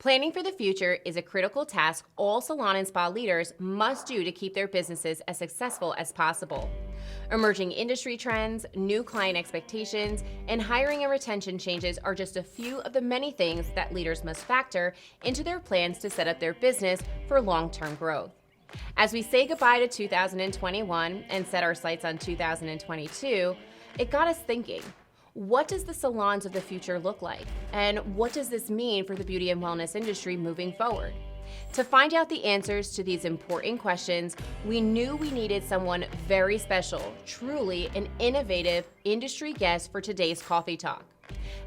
Planning for the future is a critical task all salon and spa leaders must do to keep their businesses as successful as possible. Emerging industry trends, new client expectations, and hiring and retention changes are just a few of the many things that leaders must factor into their plans to set up their business for long-term growth. As we say goodbye to 2021 and set our sights on 2022, it got us thinking. What does the salons of the future look like? And what does this mean for the beauty and wellness industry moving forward? To find out the answers to these important questions, we knew we needed someone very special, truly an innovative industry guest for today's Coffee Talk.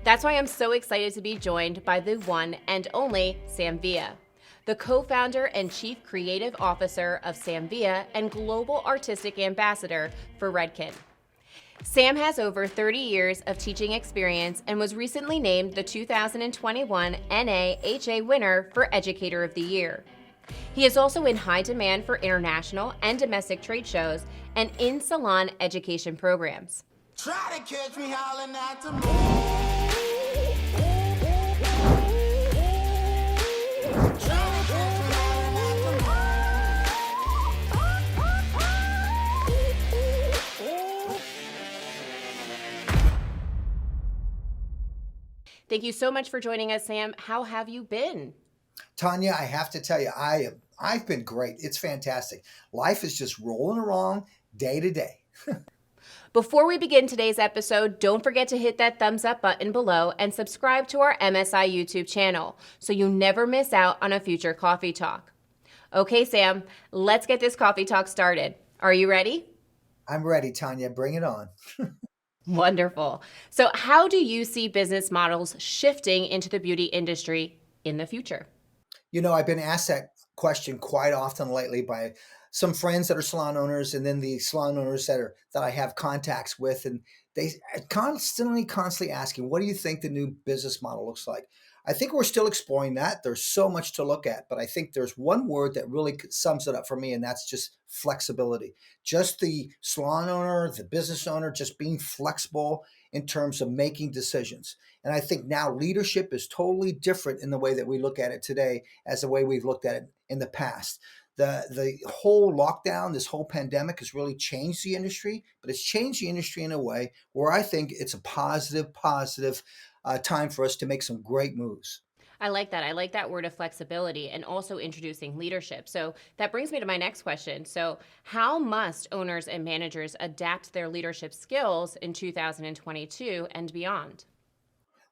That's why I'm so excited to be joined by the one and only Sam Villa, the co-founder and chief creative officer of Sam Villa and global artistic ambassador for Redken. Sam has over 30 years of teaching experience and was recently named the 2021 NAHA Winner for Educator of the Year. He is also in high demand for international and domestic trade shows and in-salon education programs. Try to catch me howling at the moon. Thank you so much for joining us, Sam. How have you been? Tanya, I have to tell you, I've been great. It's fantastic. Life is just rolling along day to day. Before we begin today's episode, don't forget to hit that thumbs up button below and subscribe to our MSI YouTube channel so you never miss out on a future Coffee Talk. Okay, Sam, let's get this Coffee Talk started. Are you ready? I'm ready, Tanya. Bring it on. Wonderful. So how do you see business models shifting into the beauty industry in the future? You know, I've been asked that question quite often lately by some friends that are salon owners and then the salon owners that I have contacts with. And they constantly asking, what do you think the new business model looks like? I think we're still exploring that. There's so much to look at, but I think there's one word that really sums it up for me, and that's just flexibility. Just the salon owner, the business owner, just being flexible in terms of making decisions. And I think now leadership is totally different in the way that we look at it today as the way we've looked at it in the past. The whole lockdown, this whole pandemic has really changed the industry, but it's changed the industry in a way where I think it's a positive time for us to make some great moves. I like that. I like that word of flexibility and also introducing leadership. So that brings me to my next question. So how must owners and managers adapt their leadership skills in 2022 and beyond?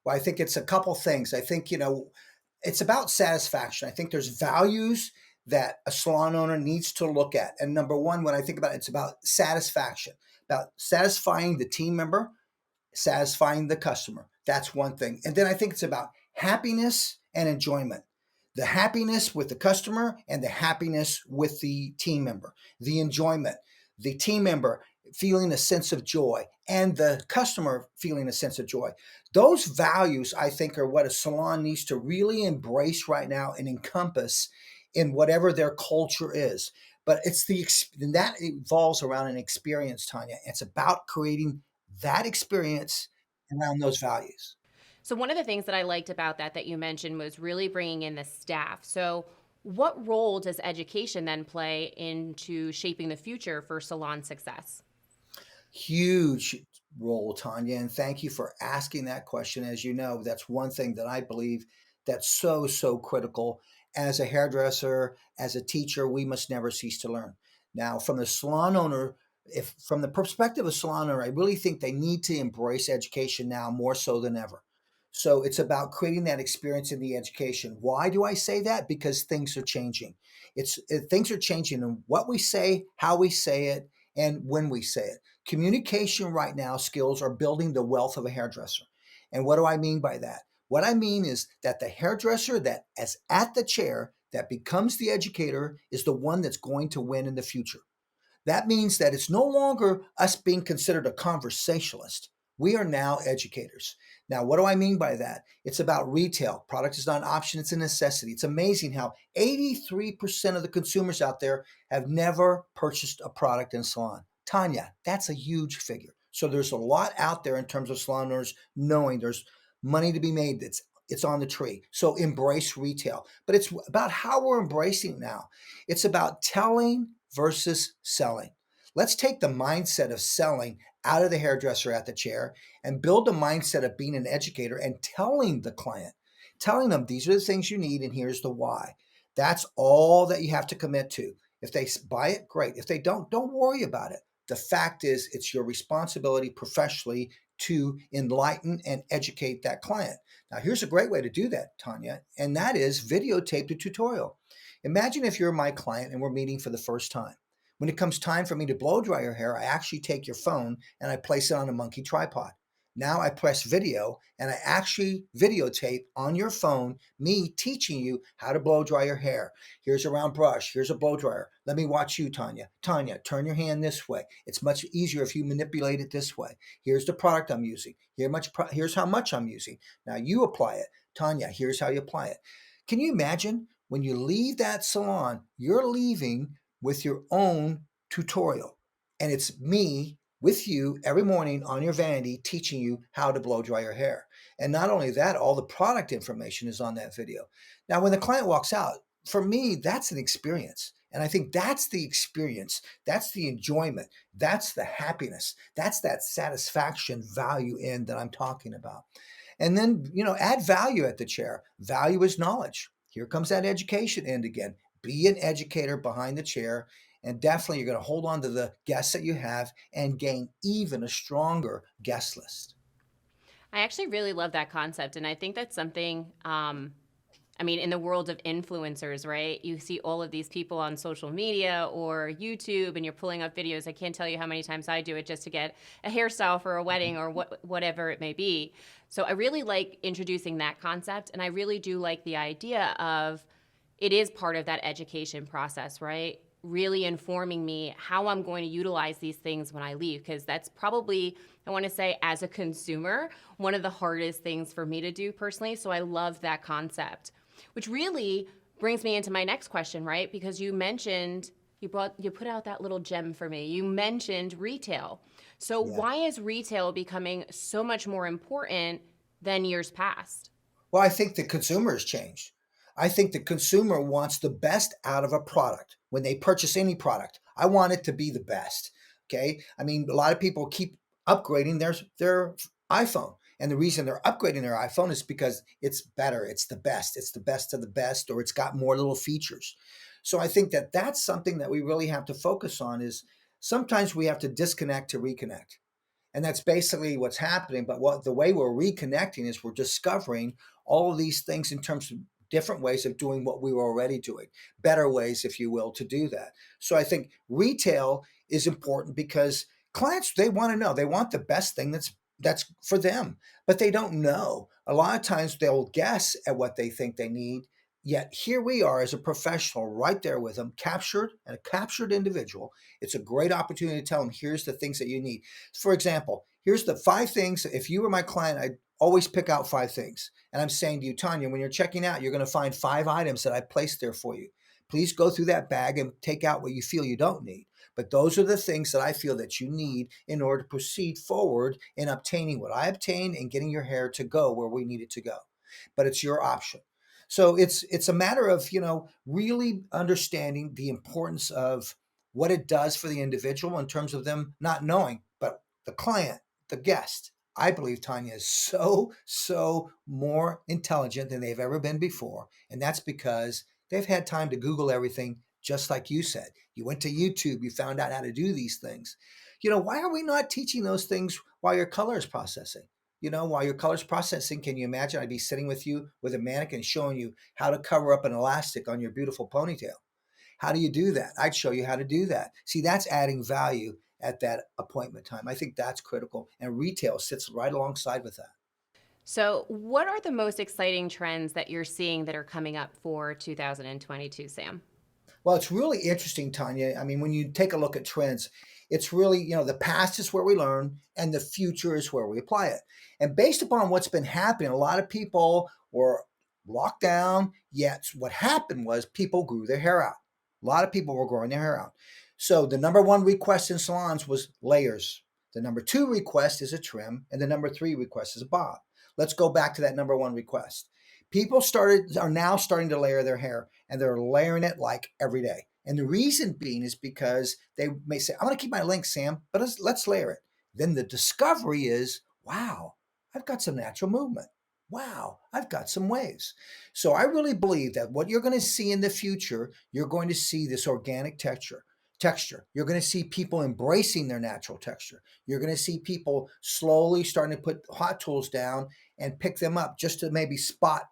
Well, I think it's a couple things. I think, it's about satisfaction. I think there's values that a salon owner needs to look at. And number one, when I think about it, it's about satisfaction, about satisfying the team member, satisfying the customer. That's one thing. And then I think it's about happiness and enjoyment. The happiness with the customer and the happiness with the team member. The enjoyment, the team member feeling a sense of joy and the customer feeling a sense of joy. Those values, I think, are what a salon needs to really embrace right now and encompass in whatever their culture is. But it's that evolves around an experience, Tanya. It's about creating that experience around those values. So one of the things that I liked about that you mentioned was really bringing in the staff. So what role does education then play into shaping the future for salon success? Huge role, Tanya, and thank you for asking that question. As you know, that's one thing that I believe that's so critical. As a hairdresser, as a teacher, we must never cease to learn. Now, from the salon owner, from the perspective of salon owner, I really think they need to embrace education now more so than ever. So it's about creating that experience in the education. Why do I say that? Because things are changing. Things are changing in what we say, how we say it, and when we say it. Communication right now skills are building the wealth of a hairdresser. And what do I mean by that? What I mean is that the hairdresser that is at the chair that becomes the educator is the one that's going to win in the future. That means that it's no longer us being considered a conversationalist. We are now educators. Now, what do I mean by that? It's about retail. Product is not an option, it's a necessity. It's amazing how 83% of the consumers out there have never purchased a product in a salon. Tanya, that's a huge figure. So there's a lot out there in terms of salon owners knowing there's money to be made that's it's on the tree. So embrace retail. But it's about how we're embracing it now. It's about telling versus selling. Let's take the mindset of selling out of the hairdresser at the chair and build a mindset of being an educator and telling the client, telling them these are the things you need and here's the why. That's all that you have to commit to. If they buy it, great. If they don't worry about it. The fact is, it's your responsibility professionally to enlighten and educate that client. Now, here's a great way to do that, Tanya, and that is videotape the tutorial. Imagine if you're my client and we're meeting for the first time. When it comes time for me to blow dry your hair, I actually take your phone and I place it on a monkey tripod. Now I press video and I actually videotape on your phone me teaching you how to blow dry your hair. Here's a round brush. Here's a blow dryer. Let me watch you, Tanya. Tanya, turn your hand this way. It's much easier if you manipulate it this way. Here's the product I'm using. Here's how much I'm using. Now you apply it. Tanya, here's how you apply it. Can you imagine when you leave that salon, you're leaving with your own tutorial. And it's me with you every morning on your vanity teaching you how to blow dry your hair. And not only that, all the product information is on that video. Now, when the client walks out, for me, that's an experience. And I think that's the experience. That's the enjoyment. That's the happiness. That's that satisfaction value in that I'm talking about. And then, add value at the chair. Value is knowledge. Here comes that education end again. Be an educator behind the chair. And definitely you're going to hold on to the guests that you have and gain even a stronger guest list. I actually really love that concept. And I think that's something, in the world of influencers, right? You see all of these people on social media or YouTube and you're pulling up videos. I can't tell you how many times I do it just to get a hairstyle for a wedding or whatever it may be. So I really like introducing that concept. And I really do like the idea of it is part of that education process, right? Really informing me how I'm going to utilize these things when I leave, because that's probably, I want to say, as a consumer, one of the hardest things for me to do personally. So I love that concept, which really brings me into my next question, right? Because you mentioned, you put out that little gem for me. You mentioned retail. So why is retail becoming so much more important than years past? Well, I think the consumer has changed. I think the consumer wants the best out of a product. When they purchase any product, I want it to be the best. Okay. A lot of people keep upgrading their iPhone. And the reason they're upgrading their iPhone is because it's better. It's the best of the best, or it's got more little features. So I think that that's something that we really have to focus on is sometimes we have to disconnect to reconnect. And that's basically what's happening. But the way we're reconnecting is we're discovering all of these things in terms of different ways of doing what we were already doing, better ways, if you will, to do that. So I think retail is important because clients, they want to know, they want the best thing that's for them, but they don't know. A lot of times they'll guess at what they think they need. Yet here we are as a professional right there with them, a captured individual. It's a great opportunity to tell them, here's the things that you need. For example, here's the 5 things. If you were my client, I'd always pick out 5 things. And I'm saying to you, Tanya, when you're checking out, you're going to find 5 items that I placed there for you. Please go through that bag and take out what you feel you don't need. But those are the things that I feel that you need in order to proceed forward in obtaining what I obtained and getting your hair to go where we need it to go. But it's your option. So it's a matter of, really understanding the importance of what it does for the individual in terms of them not knowing, but the client, the guest. I believe Tanya is so more intelligent than they've ever been before. And that's because they've had time to Google everything, just like you said. You went to YouTube, you found out how to do these things. Why are we not teaching those things while your color is processing? While your color's processing, can you imagine I'd be sitting with you with a mannequin showing you how to cover up an elastic on your beautiful ponytail? How do you do that? I'd show you how to do that. See, that's adding value at that appointment time. I think that's critical. And retail sits right alongside with that. So what are the most exciting trends that you're seeing that are coming up for 2022, Sam? Well, it's really interesting, Tanya. When you take a look at trends, it's really, the past is where we learn and the future is where we apply it. And based upon what's been happening, a lot of people were locked down, yet what happened was people grew their hair out. A lot of people were growing their hair out. So the number 1 request in salons was layers. The number 2 request is a trim, and the number 3 request is a bob. Let's go back to that number 1 request. People are now starting to layer their hair, and they're layering it like every day. And the reason being is because they may say, "I'm going to keep my length, Sam, but let's layer it." Then the discovery is, wow, I've got some natural movement. Wow, I've got some waves. So I really believe that what you're going to see in the future, you're going to see this organic texture. You're going to see people embracing their natural texture. You're going to see people slowly starting to put hot tools down and pick them up just to maybe spot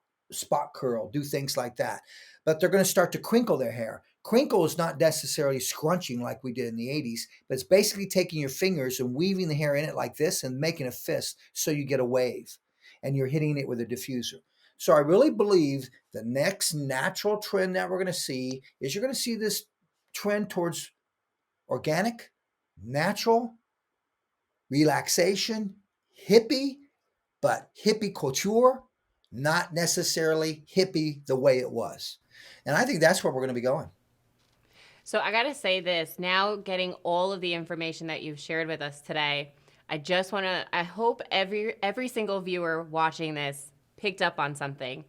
curl, do things like that. But they're going to start to crinkle their hair. Crinkle is not necessarily scrunching like we did in the 80s, but it's basically taking your fingers and weaving the hair in it like this and making a fist so you get a wave, and you're hitting it with a diffuser. So I really believe the next natural trend that we're going to see is you're going to see this trend towards organic, natural, relaxation, hippie, but hippie couture, not necessarily hippie the way it was. And I think that's where we're going to be going. So I got to say this, now getting all of the information that you've shared with us today, I hope every single viewer watching this picked up on something.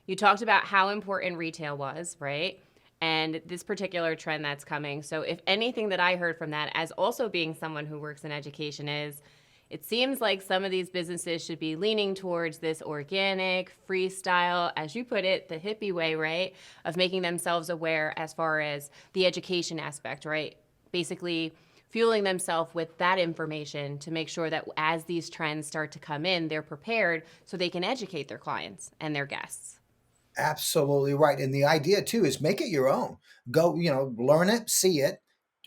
You talked about how important retail was, right? And this particular trend that's coming. So if anything that I heard from that, as also being someone who works in education, is it seems like some of these businesses should be leaning towards this organic, freestyle, as you put it, the hippie way, right, of making themselves aware as far as the education aspect, right? Basically fueling themselves with that information to make sure that as these trends start to come in, they're prepared so they can educate their clients and their guests. Absolutely right. And the idea too is make it your own. Go, learn it, see it,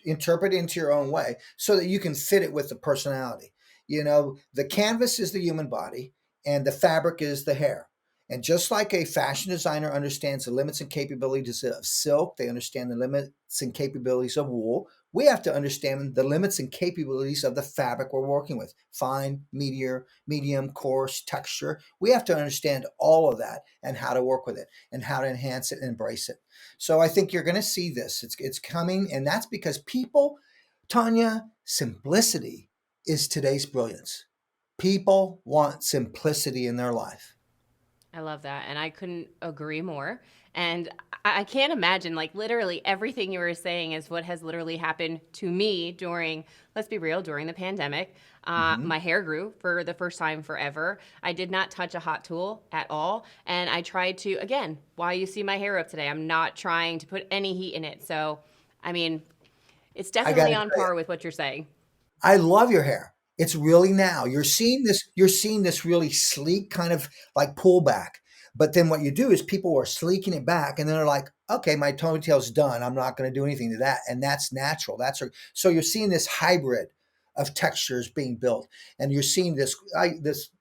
interpret it into your own way so that you can fit it with the personality. The canvas is the human body and the fabric is the hair. And just like a fashion designer understands the limits and capabilities of silk, they understand the limits and capabilities of wool. We have to understand the limits and capabilities of the fabric we're working with. Fine, medium, coarse, texture. We have to understand all of that and how to work with it and how to enhance it and embrace it. So I think you're going to see this. It's coming, and that's because people, Tanya, simplicity is today's brilliance. People want simplicity in their life. I love that. And I couldn't agree more. And I can't imagine, like, literally everything you were saying is what has literally happened to me during, let's be real, during the pandemic. My hair grew for the first time forever. I did not touch a hot tool at all. And I tried to, again, why you see my hair up today, I'm not trying to put any heat in it. So, I mean, it's definitely on par with what you're saying. I love your hair. It's really now. You're seeing this really sleek kind of like pullback. But then what you do is people are sleeking it back and then they're like, okay, my ponytail's done. I'm not going to do anything to that. And that's natural. So you're seeing this hybrid of textures being built. And you're seeing this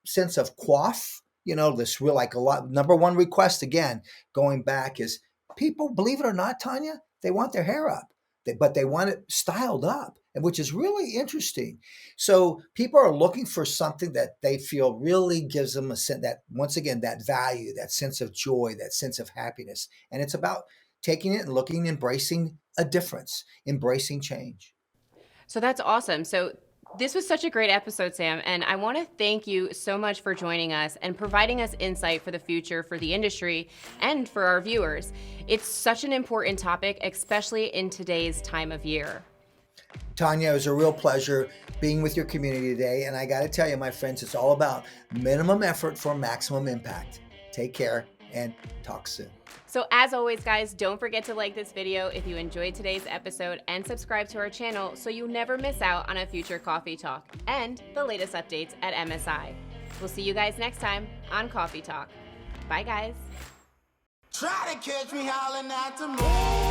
sense of coif, this real, like, a lot. Number one request, again, going back, is people, believe it or not, Tanya, they want their hair up. But they want it styled up, which is really interesting. So people are looking for something that they feel really gives them a sense that, once again, that value, that sense of joy, that sense of happiness. And it's about taking it and looking, embracing a difference, embracing change. So that's awesome. So this was such a great episode, Sam, and I want to thank you so much for joining us and providing us insight for the future, for the industry, and for our viewers. It's such an important topic, especially in today's time of year. Tanya, it was a real pleasure being with your community today, and I got to tell you, my friends, it's all about minimum effort for maximum impact. Take care and talk soon. So as always, guys, don't forget to like this video if you enjoyed today's episode and subscribe to our channel so you never miss out on a future coffee talk and the latest updates at MSI. We'll see you guys next time on Coffee Talk. Bye, guys. Try to catch me howling at the moon.